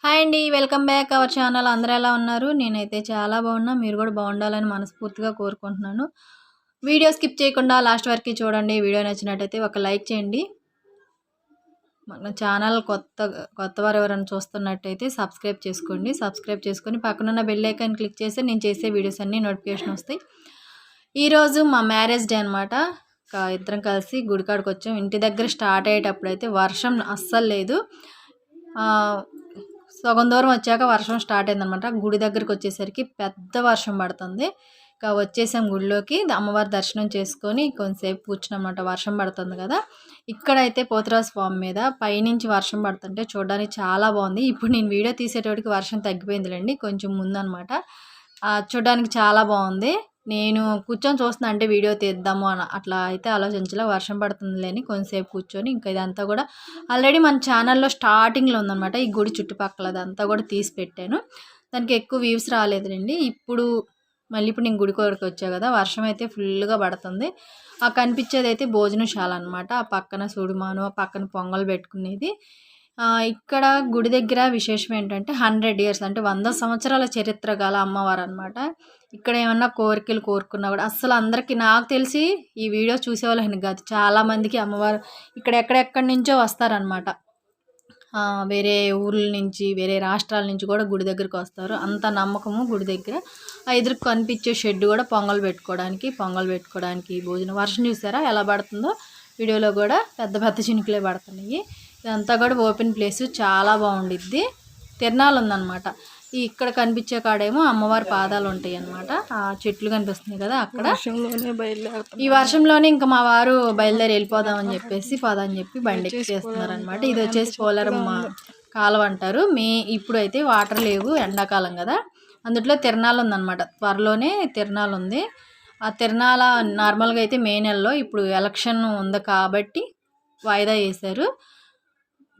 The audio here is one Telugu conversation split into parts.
హాయ్ అండి. Welcome back our channel. అందరూ ఎలా ఉన్నారు? నేనైతే చాలా బాగున్నా. మీరు కూడా బాగుండాలని మనస్ఫూర్తిగా కోరుకుంటున్నాను. వీడియో స్కిప్ చేయకుండా లాస్ట్ వరకు చూడండి. వీడియో నచ్చినట్టయితే ఒక లైక్ చేయండి. మన ఛానల్ కొత్తవారు ఎవరైనా చూస్తున్నట్టయితే సబ్స్క్రైబ్ చేసుకోండి. సబ్స్క్రైబ్ చేసుకొని పక్కనున్న బెల్ ఐకాన్ క్లిక్ చేస్తే నేను చేసే వీడియోస్ అన్నీ నోటిఫికేషన్ వస్తాయి. ఈరోజు మా మ్యారేజ్ డే అనమాట. ఇద్దరం కలిసి గుడికాడికి వచ్చాం. ఇంటి దగ్గర స్టార్ట్ అయ్యేటప్పుడు అయితే వర్షం అస్సలు లేదు. సగం దూరం వచ్చాక వర్షం స్టార్ట్ అయిందనమాట. గుడి దగ్గరికి వచ్చేసరికి పెద్ద వర్షం పడుతుంది. ఇంకా వచ్చేసాం గుడిలోకి. అమ్మవారి దర్శనం చేసుకొని కొంతసేపు కూర్చున్నమాట. వర్షం పడుతుంది కదా. ఇక్కడైతే పోతురాజు స్వామి మీద పైనుంచి వర్షం పడుతుంటే చూడడానికి చాలా బాగుంది. ఇప్పుడు నేను వీడియో తీసేటప్పటికి వర్షం తగ్గిపోయిందిలేండి, కొంచెం ముందనమాట. చూడడానికి చాలా బాగుంది. నేను కూర్చొని చూస్తున్నా, అంటే వీడియో తీద్దాము అని అట్లా అయితే ఆలోచించలే. వర్షం పడుతుందిలేని కొంతసేపు కూర్చొని ఇంకా ఇదంతా కూడా ఆల్రెడీ మన ఛానల్లో స్టార్టింగ్లో ఉందన్నమాట. ఈ గుడి చుట్టుపక్కల అదంతా కూడా తీసి పెట్టాను. దానికి ఎక్కువ వ్యూస్ రాలేదులేండి. ఇప్పుడు నేను గుడి కొరకు వచ్చా కదా, వర్షం అయితే ఫుల్గా పడుతుంది. ఆ కనిపించేది అయితే భోజనశాల అనమాట. ఆ పక్కన సుడిమాను, ఆ పక్కన పొంగల్ పెట్టుకునేది. ఇక్కడ గుడి దగ్గర విశేషం ఏంటంటే 100 years అంటే 100 సంవత్సరాల చరిత్ర గల అమ్మవారు అనమాట. ఇక్కడ ఏమన్నా కోరికలు కోరుకున్నా కూడా అస్సలు అందరికీ, నాకు తెలిసి ఈ వీడియో చూసేవాళ్ళని కాదు, చాలామందికి అమ్మవారు ఇక్కడ ఎక్కడెక్కడి నుంచో వస్తారనమాట. వేరే ఊర్ల నుంచి, వేరే రాష్ట్రాల నుంచి కూడా గుడి దగ్గరికి వస్తారు. అంత నమ్మకము గుడి దగ్గర. ఎదురుకు కనిపించే షెడ్ కూడా పొంగల్ పెట్టుకోవడానికి భోజనం. వర్షం చూసారా ఎలా పడుతుందో? వీడియోలో కూడా పెద్ద పెద్ద చినుకులే పడుతున్నాయి. ఇదంతా కూడా ఓపెన్ ప్లేస్, చాలా బాగుండిద్ది. తిరణాలు ఉందన్నమాట. ఇక్కడ కనిపించే కాడేమో అమ్మవారి పాదాలు ఉంటాయి అన్నమాట. ఆ చెట్లు కనిపిస్తున్నాయి కదా, అక్కడ ఈ వర్షంలోనే ఇంకా మా వారు బయలుదేరి వెళ్ళిపోదామని చెప్పేసి పదని చెప్పి బండి ఎక్కేస్తున్నారు అనమాట. ఇది వచ్చేసి పోలరమ్మ కాలువ అంటారు. ఇప్పుడు అయితే వాటర్ లేవు, ఎండాకాలం కదా. అందుట్లో తిరణాలు ఉందన్నమాట. త్వరలోనే తిరణాలు ఉంది. ఆ తిరణాల నార్మల్గా అయితే మే నెలలో, ఇప్పుడు ఎలక్షన్ ఉంది కాబట్టి వాయిదా వేశారు.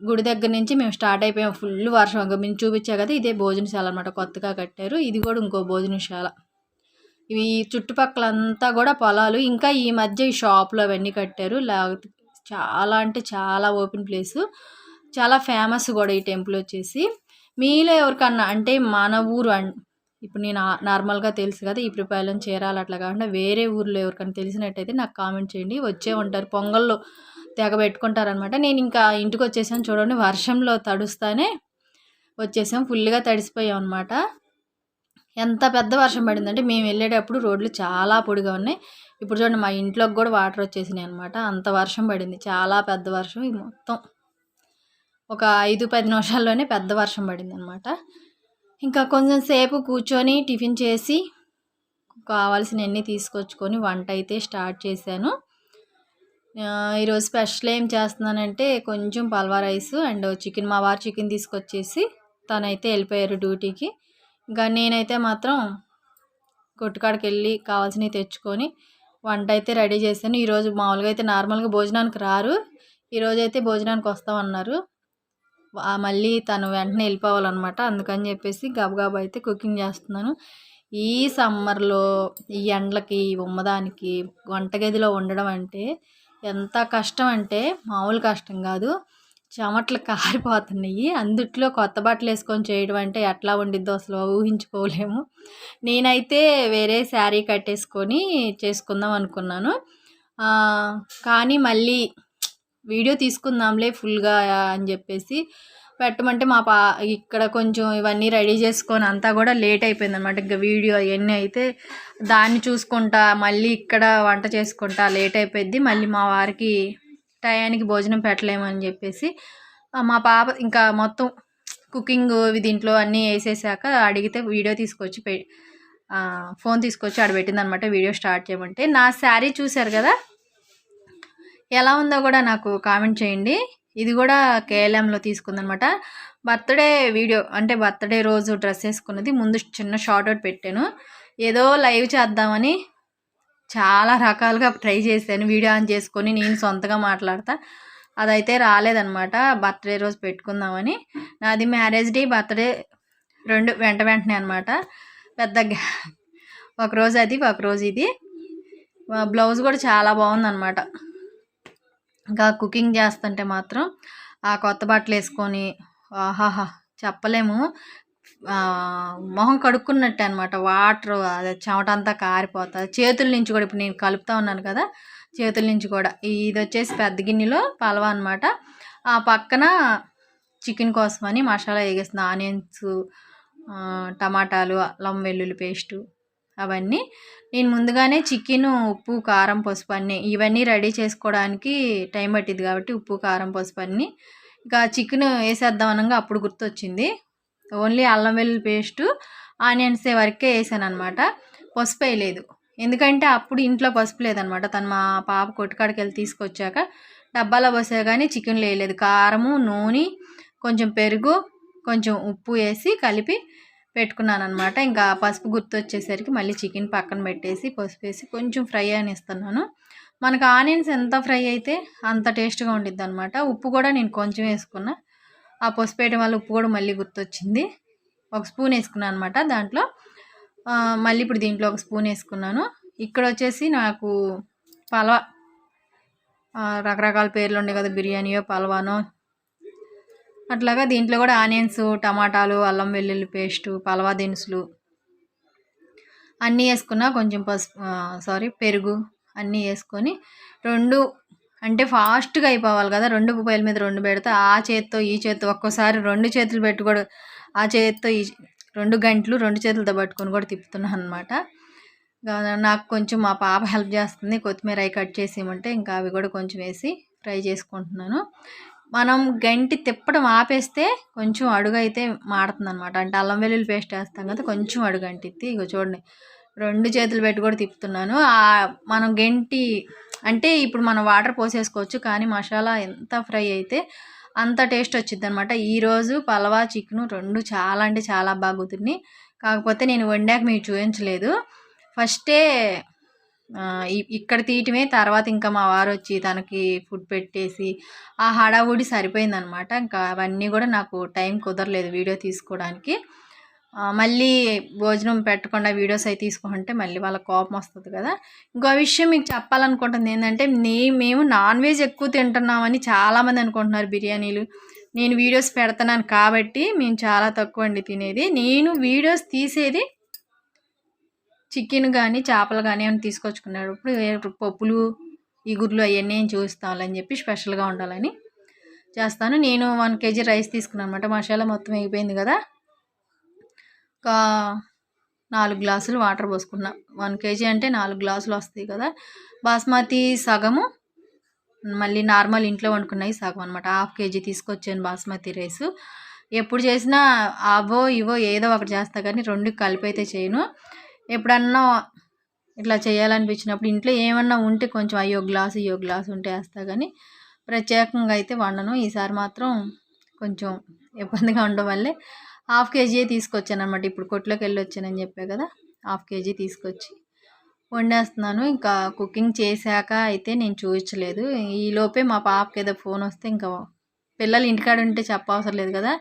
గుడి దగ్గర నుంచి మేము స్టార్ట్ అయిపోయాం. ఫుల్ వర్షం. మేము చూపించా కదా, ఇదే భోజనశాల అనమాట. కొత్తగా కట్టారు. ఇది కూడా ఇంకో భోజనశాల. ఇవి చుట్టుపక్కలంతా కూడా పొలాలు. ఇంకా ఈ మధ్య ఈ షాపులు అవన్నీ కట్టారు. లేకపోతే చాలా అంటే చాలా ఓపెన్ ప్లేసు. చాలా ఫేమస్ కూడా ఈ టెంపుల్ వచ్చేసి. మీలో ఎవరికన్నా అంటే మన ఊరు ఇప్పుడు నేను నార్మల్గా తెలుసు కదా, ఈ ప్రిపాయలం చీరాల అట్లా కాకుండా వేరే ఊర్లో ఎవరికైనా తెలిసినట్టయితే నాకు కామెంట్ చేయండి. వచ్చే ఉంటారు, పొంగల్లో తెగ పెట్టుకుంటారనమాట. నేను ఇంకా ఇంటికి వచ్చేసాను. చూడండి, వర్షంలో తడుస్తానే వచ్చేసాం. ఫుల్గా తడిసిపోయాం అనమాట. ఎంత పెద్ద వర్షం పడిందంటే మేము వెళ్ళేటప్పుడు రోడ్లు చాలా పొడిగా ఉన్నాయి. ఇప్పుడు చూడండి, మా ఇంట్లోకి కూడా వాటర్ వచ్చేసినాయి అనమాట. అంత వర్షం పడింది, చాలా పెద్ద వర్షం. ఇది మొత్తం ఒక 5-10 నిమిషాల్లోనే పెద్ద వర్షం పడింది అనమాట. ఇంకా కొంచెం సేపు కూర్చొని టిఫిన్ చేసి కావాల్సినవన్నీ తీసుకొచ్చుకొని వంట అయితే స్టార్ట్ చేశాను. ఈరోజు స్పెషల్ ఏం చేస్తున్నానంటే కొంచెం పల్వా రైస్ అండ్ చికెన్. మా వారు చికెన్ తీసుకొచ్చేసి తనైతే వెళ్ళిపోయారు డ్యూటీకి. ఇంకా నేనైతే మాత్రం కొట్టుకాడికి వెళ్ళి కావాల్సినవి తెచ్చుకొని వంట అయితే రెడీ చేశాను. ఈరోజు మామూలుగా అయితే నార్మల్గా భోజనానికి రారు, ఈరోజు అయితే భోజనానికి వస్తామన్నారు. మళ్ళీ తను వెంటనే వెళ్ళిపోవాలన్నమాట. అందుకని చెప్పేసి గబగబా అయితే కుకింగ్ చేస్తున్నాను. ఈ సమ్మర్లో ఈ ఎండలకి ఉమ్మదానికి వంటగదిలో ఉండడం అంటే ఎంత కష్టం అంటే మామూలు కష్టం కాదు. చెమటలు కారిపోతున్నాయి. అందుట్లో కొత్త బట్టలు వేసుకొని చేయడం అంటే ఎట్లా ఉండిద్దో అసలు ఊహించుకోలేము. నేనైతే వేరే శారీ కట్టేసుకొని చేసుకుందాం అనుకున్నాను. కానీ మళ్ళీ వీడియో తీసుకుందాంలే ఫుల్గా అని చెప్పేసి పెట్టమంటే ఇక్కడ కొంచెం ఇవన్నీ రెడీ చేసుకొని అంతా కూడా లేట్ అయిపోయింది అనమాట. ఇంకా వీడియో అవన్నీ అయితే దాన్ని చూసుకుంటా మళ్ళీ ఇక్కడ వంట చేసుకుంటా లేట్ అయిపోయింది. మళ్ళీ మా వారికి టయానికి భోజనం పెట్టలేమని చెప్పేసి మా పాప ఇంకా మొత్తం కుకింగ్ దీంట్లో అన్నీ వేసేసాక అడిగితే వీడియో తీసుకొచ్చి ఫోన్ తీసుకొచ్చి ఆడ పెట్టిందనమాట వీడియో స్టార్ట్ చేయమంటే. నా శారీ చూశారు కదా, ఎలా ఉందో కూడా నాకు కామెంట్ చేయండి. ఇది కూడా కేఎల్ఎంలో తీసుకుందనమాట. బర్త్డే వీడియో అంటే బర్త్డే రోజు డ్రెస్ వేసుకున్నది. ముందు చిన్న షార్ట్ అవుట్ పెట్టాను, ఏదో లైవ్ చేద్దామని చాలా రకాలుగా ట్రై చేశాను. వీడియో ఆన్ చేసుకొని నేను సొంతగా మాట్లాడతా, అదైతే రాలేదనమాట. బర్త్డే రోజు పెట్టుకుందామని. నాది మ్యారేజ్ డే, బర్త్డే రెండు వెంటనే అనమాట. పెద్ద ఒకరోజు అది ఒకరోజు ఇది. బ్లౌజ్ కూడా చాలా బాగుందన్నమాట. ఇంకా కుకింగ్ చేస్తుంటే మాత్రం ఆ కొత్త బట్టలు వేసుకొని ఆహాహా చెప్పలేము. మొహం కడుక్కున్నట్టే అనమాట. వాటర్ అదే చెమటంతా కారిపోతుంది. చేతుల నుంచి కూడా ఇప్పుడు నేను కలుపుతా ఉన్నాను కదా, చేతుల నుంచి కూడా. ఇది వచ్చేసి పెద్ద గిన్నెలో పలవ అనమాట. ఆ పక్కన చికెన్ కోసమని మసాలా వేగేస్తుంది. ఆనియన్స్, టమాటాలు, అల్లం వెల్లుల్లి పేస్టు అవన్నీ. నేను ముందుగానే చికెన్, ఉప్పు, కారం, పసుపు అన్నీ ఇవన్నీ రెడీ చేసుకోవడానికి టైం పట్టింది కాబట్టి ఉప్పు, కారం, పసుపు అన్నీ ఇక చికెన్ వేసేద్దాం అనగా అప్పుడు గుర్తొచ్చింది. ఓన్లీ అల్లం వెల్లుల్లి పేస్టు, ఆనియన్స్ వరకే వేసాను అనమాట. పసుపు వేయలేదు. ఎందుకంటే అప్పుడు ఇంట్లో పసుపు లేదనమాట. తను మా పాప కొట్టుకాడికి వెళ్ళి తీసుకొచ్చాక డబ్బాలో పోసా కానీ చికెన్లో వేయలేదు. కారము, నూనె, కొంచెం పెరుగు, కొంచెం ఉప్పు వేసి కలిపి పెట్టుకున్నాను అనమాట. ఇంకా పసుపు గుర్తొచ్చేసరికి మళ్ళీ చికెన్ పక్కన పెట్టేసి పసుపు వేసి కొంచెం ఫ్రై అని ఇస్తున్నాను. మనకు ఆనియన్స్ ఎంత ఫ్రై అయితే అంత టేస్ట్గా ఉండిద్ది అనమాట. ఉప్పు కూడా నేను కొంచెం వేసుకున్నా. ఆ పసుపు వేయడం వల్ల ఉప్పు కూడా మళ్ళీ గుర్తొచ్చింది. 1 స్పూన్ వేసుకున్నాను అనమాట దాంట్లో. మళ్ళీ ఇప్పుడు దీంట్లో 1 స్పూన్ వేసుకున్నాను. ఇక్కడ వచ్చేసి నాకు పలవ, రకరకాల పేర్లు ఉన్నాయి కదా, బిర్యానీయో పలవానో అట్లాగా. దీంట్లో కూడా ఆనియన్స్, టమాటాలు, అల్లం వెల్లుల్లి పేస్టు, పలవా దినుసులు అన్నీ వేసుకున్నా. కొంచెం పెరుగు అన్నీ వేసుకొని 2 అంటే ఫాస్ట్గా అయిపోవాలి కదా, 2 పొయ్యిల మీద 2 పెడితే ఆ చేత్తో ఈ చేత్తో ఒక్కోసారి 2 చేతులు పెట్టి కూడా ఆ చేత్తో ఈ 2 గంటలు 2 చేతులతో పట్టుకొని కూడా తిప్పుతున్నాను అనమాట. నాకు కొంచెం మా పాప హెల్ప్ చేస్తుంది. కొత్తిమీర అవి కట్ చేసి ఇవ్వమంటే ఇంకా అవి కూడా కొంచెం వేసి ఫ్రై చేసుకుంటున్నాను. మనం గంటి తిప్పడం ఆపేస్తే కొంచెం అడుగు అయితే మాడుతుంది అనమాట. అంటే అల్లం వెల్లుల్లి పేస్ట్ వేస్తాం కదా, కొంచెం అడుగు అంటిద్ది. ఇగో చూడండి 2 చేతులు పెట్టి కూడా తిప్పుతున్నాను. మనం గంటి అంటే ఇప్పుడు మనం వాటర్ పోసేసుకోవచ్చు, కానీ మసాలా ఎంత ఫ్రై అయితే అంత టేస్ట్ వచ్చింది అనమాట. ఈరోజు పలవా, చికెను 2 చాలా అంటే చాలా బాగా కుదిరినాయి. కాకపోతే నేను వండాక మీకు చూపించలేదు. ఫస్టే ఇక్కడ తీయటమే, తర్వాత ఇంకా మా వారు వచ్చి తనకి ఫుడ్ పెట్టేసి ఆ హడావుడి సరిపోయిందనమాట. ఇంకా అవన్నీ కూడా నాకు టైం కుదరలేదు వీడియో తీసుకోవడానికి. మళ్ళీ భోజనం పెట్టకుండా వీడియోస్ అవి తీసుకుంటే మళ్ళీ వాళ్ళ కోపం వస్తుంది కదా. ఇంకో విషయం మీకు చెప్పాలనుకుంటుంది ఏంటంటే, మేము నాన్ వెజ్ ఎక్కువ తింటున్నామని చాలామంది అనుకుంటున్నారు బిర్యానీలు. నేను వీడియోస్ పెడుతున్నాను కాబట్టి మేము చాలా తక్కువ అండి తినేది. నేను వీడియోస్ తీసేది చికెన్ కానీ చేపలు కానీ ఏమైనా తీసుకొచ్చుకున్నాడు ఇప్పుడు పప్పులు, ఇగుర్లు అవన్నీ ఏం చూస్తామని చెప్పి స్పెషల్గా ఉండాలని చేస్తాను. నేను 1 kg రైస్ తీసుకున్నాను అనమాట. మసాలా మొత్తం అయిపోయింది కదా, ఒక 4 గ్లాసులు వాటర్ పోసుకున్నా. 1 kg అంటే 4 గ్లాసులు వస్తాయి కదా. బాస్మతి సగము, మళ్ళీ నార్మల్ ఇంట్లో వండుకున్నాయి సగం అనమాట. 1/2 kg తీసుకొచ్చాను బాస్మతి రైస్. ఎప్పుడు చేసినా అవో ఇవో ఏదో ఒకటి చేస్తా కానీ 2 కలిపి అయితే చేయను. ఎప్పుడన్నా ఇట్లా చేయాలనిపించినప్పుడు ఇంట్లో ఏమన్నా ఉంటే కొంచెం అయ్యో గ్లాసు ఉంటే వేస్తా కానీ ప్రత్యేకంగా అయితే వండను. ఈసారి మాత్రం కొంచెం ఇబ్బందిగా ఉండడం వల్లే 1/2 kg తీసుకొచ్చాను అనమాట. ఇప్పుడు కొట్లోకి వెళ్ళి వచ్చానని చెప్పా కదా, 1/2 kg తీసుకొచ్చి వండేస్తున్నాను. ఇంకా కుకింగ్ చేశాక అయితే నేను చూపించలేదు. ఈలోపే మా పాపకి ఏదో ఫోన్ వస్తే ఇంకా పిల్లలు ఇంటికాడ ఉంటే చెప్పవసరం లేదు కదా,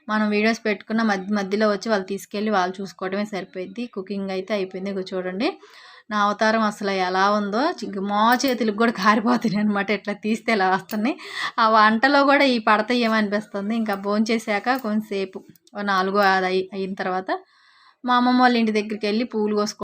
మనం వీడియోస్ పెట్టుకున్న మధ్యలో వచ్చి వాళ్ళు తీసుకెళ్ళి వాళ్ళు చూసుకోవడమే సరిపోయింది. కుకింగ్ అయితే అయిపోయింది. ఇక చూడండి నా అవతారం అసలు ఎలా ఉందో. మా చేతులకు కూడా కారిపోతున్నాయి అనమాట. ఇట్లా తీస్తే ఎలా వస్తున్నాయి. ఆ వంటలో కూడా ఈ పడతాయి ఏమనిపిస్తుంది. ఇంకా భోంచేసాక కొంచెంసేపు 4 అయిన తర్వాత మా అమ్మమ్మ వాళ్ళ ఇంటి దగ్గరికి వెళ్ళి పూలు కోసుకుంటాను.